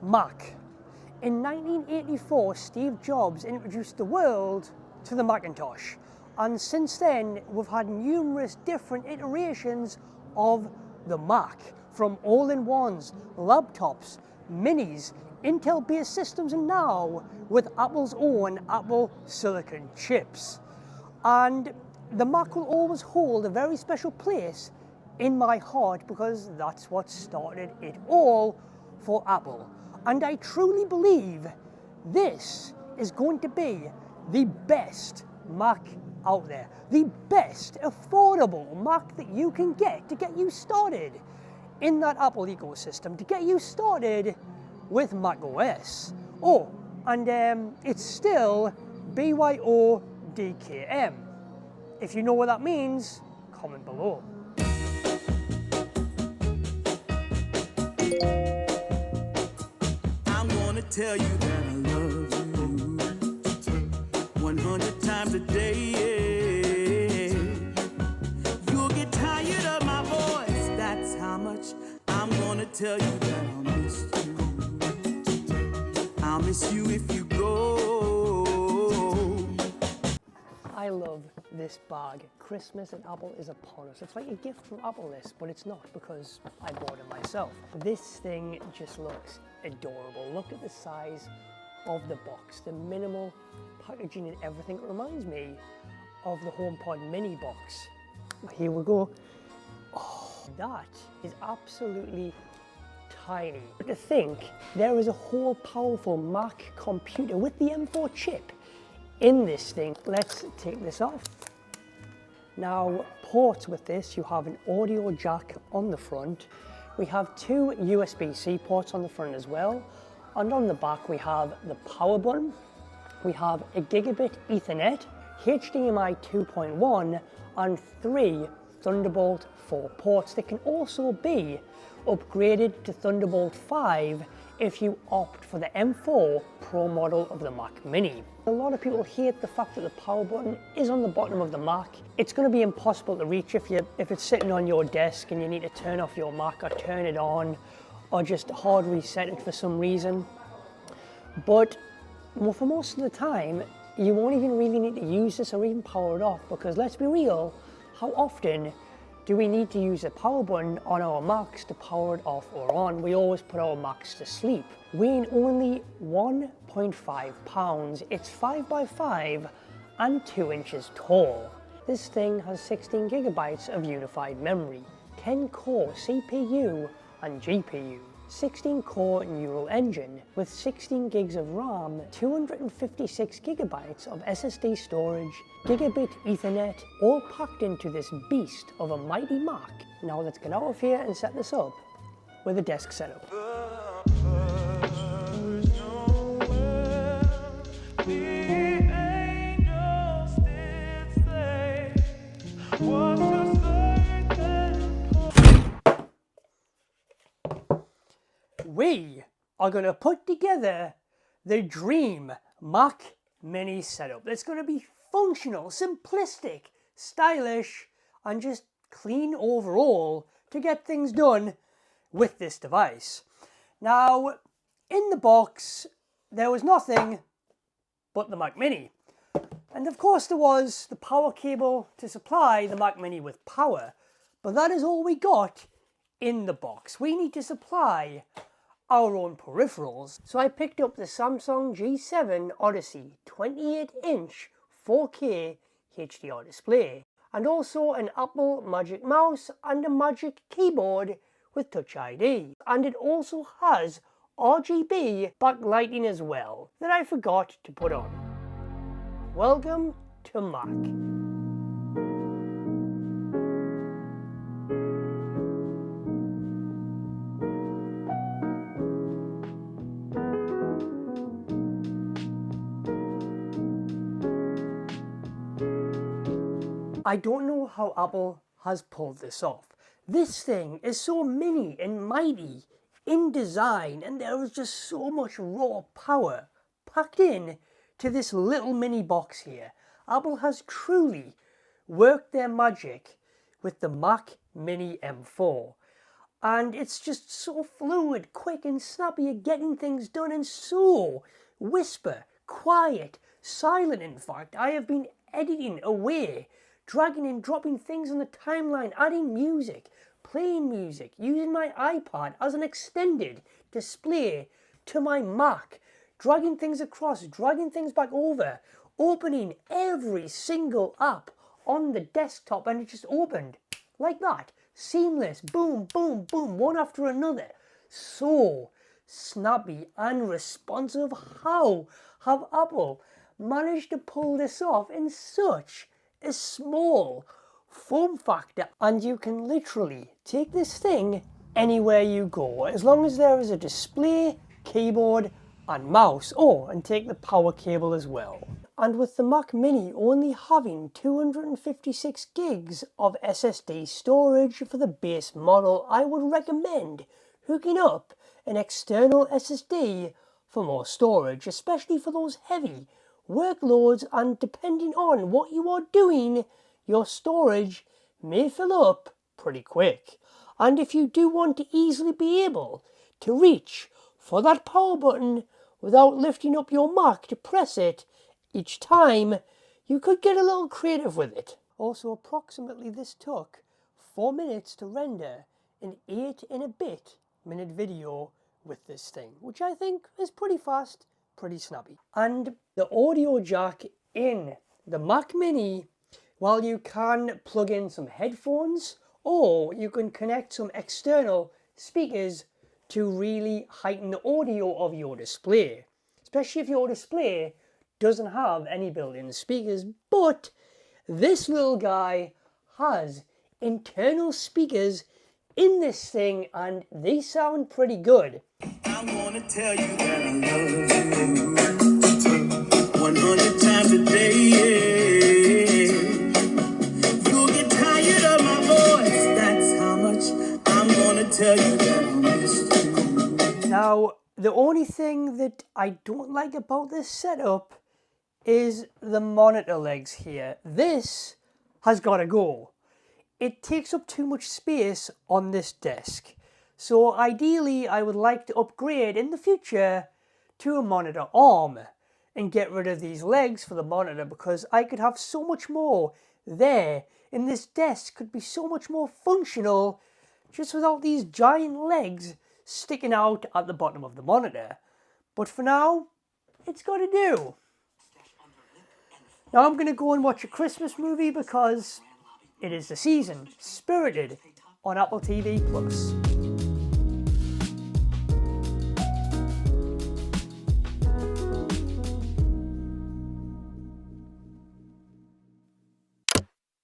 Mac. In 1984, Steve Jobs introduced the world to the Macintosh, and since then we've had numerous different iterations of the Mac, from all-in-ones, laptops, minis, Intel-based systems, and now with Apple's own Apple Silicon chips. And the Mac will always hold a very special place in my heart because that's what started it all for Apple. And I truly believe this is going to be the best Mac out there. The best affordable Mac that you can get to get you started in that Apple ecosystem, to get you started with Mac OS. Oh, and it's still BYODKM. If you know what that means, comment below. Tell you that I love you 100 times a day. You'll get tired of my voice, that's how much I'm gonna tell you that I'll miss you. I'll miss you if you go. I love this bag. Christmas at Apple is upon us. It's like a gift from Apple this, but it's not because I bought it myself. This thing just looks adorable. Look at the size of the box, the minimal packaging and everything. It reminds me of the HomePod mini box. Here we go. Oh, that is absolutely tiny. But to think there is a whole powerful Mac computer with the M4 chip in this thing. Let's take this off. Now, ports with this, you have an audio jack on the front. We have two USB-C ports on the front as well. And on the back, we have the power button. We have a gigabit Ethernet, HDMI 2.1, and 3 Thunderbolt 4 ports that can also be upgraded to Thunderbolt 5 if you opt for the M4 Pro model of the Mac Mini. A lot of people hate the fact that the power button is on the bottom of the Mac. It's going to be impossible to reach if it's sitting on your desk and you need to turn off your Mac or turn it on or just hard reset it for some reason. But for most of the time, you won't even really need to use this or even power it off, because let's be real, how often do we need to use the power button on our Macs to power it off or on? We always put our Macs to sleep. Weighing only 1.5 pounds, it's 5x5 and 2 inches tall. This thing has 16 gigabytes of unified memory, 10 core CPU and GPU, 16 core neural engine with 16 gigs of RAM, 256 gigabytes of SSD storage, gigabit Ethernet, all packed into this beast of a mighty Mac. Now let's get out of here and set this up with a desk setup. We are going to put together the dream Mac Mini setup. It's going to be functional, simplistic, stylish, and just clean overall to get things done with this device. Now, in the box, there was nothing but the Mac Mini. And of course there was the power cable to supply the Mac Mini with power. But that is all we got in the box. We need to supply our own peripherals. So I picked up the Samsung G7 Odyssey 28-inch 4K HDR display, and also an Apple Magic Mouse and a Magic Keyboard with Touch ID. And it also has RGB backlighting as well that I forgot to put on. Welcome to Mac. I don't know how Apple has pulled this off. This thing is so mini and mighty in design, and there is just so much raw power packed in to this little mini box here. Apple has truly worked their magic with the Mac Mini M4. And it's just so fluid, quick and snappy at getting things done, and so whisper, quiet, silent in fact. I have been editing away, dragging and dropping things on the timeline, adding music, playing music, using my iPad as an extended display to my Mac, dragging things across, dragging things back over, opening every single app on the desktop, and it just opened like that. Seamless, boom, boom, boom, one after another. So snappy and responsive. How have Apple managed to pull this off in such a small form factor? And you can literally take this thing anywhere you go, as long as there is a display, keyboard and mouse. Oh, and take the power cable as well. And with the Mac Mini only having 256 gigs of SSD storage for the base model, I would recommend hooking up an external SSD for more storage, especially for those heavy workloads, and depending on what you are doing, your storage may fill up pretty quick. And if you do want to easily be able to reach for that power button without lifting up your Mac to press it each time, you could get a little creative with it. Also, approximately this took 4 minutes to render an 8 and a bit minute video with this thing, which I think is pretty fast, pretty snappy. And the audio jack in the Mac Mini, while you can plug in some headphones, or you can connect some external speakers to really heighten the audio of your display, especially if your display doesn't have any built-in speakers. But this little guy has internal speakers in this thing, and they sound pretty good. I wanna tell you that I love you 100 times a day. You'll get tired of my voice. That's how much I'm gonna tell you that I miss you. Now, the only thing that I don't like about this setup is the monitor legs here. This has got to go. It takes up too much space on this desk. So ideally, I would like to upgrade in the future to a monitor arm and get rid of these legs for the monitor, because I could have so much more there, and this desk could be so much more functional just without these giant legs sticking out at the bottom of the monitor. But for now, it's got to do. Now I'm going to go and watch a Christmas movie because it is the season, Spirited, on Apple TV+.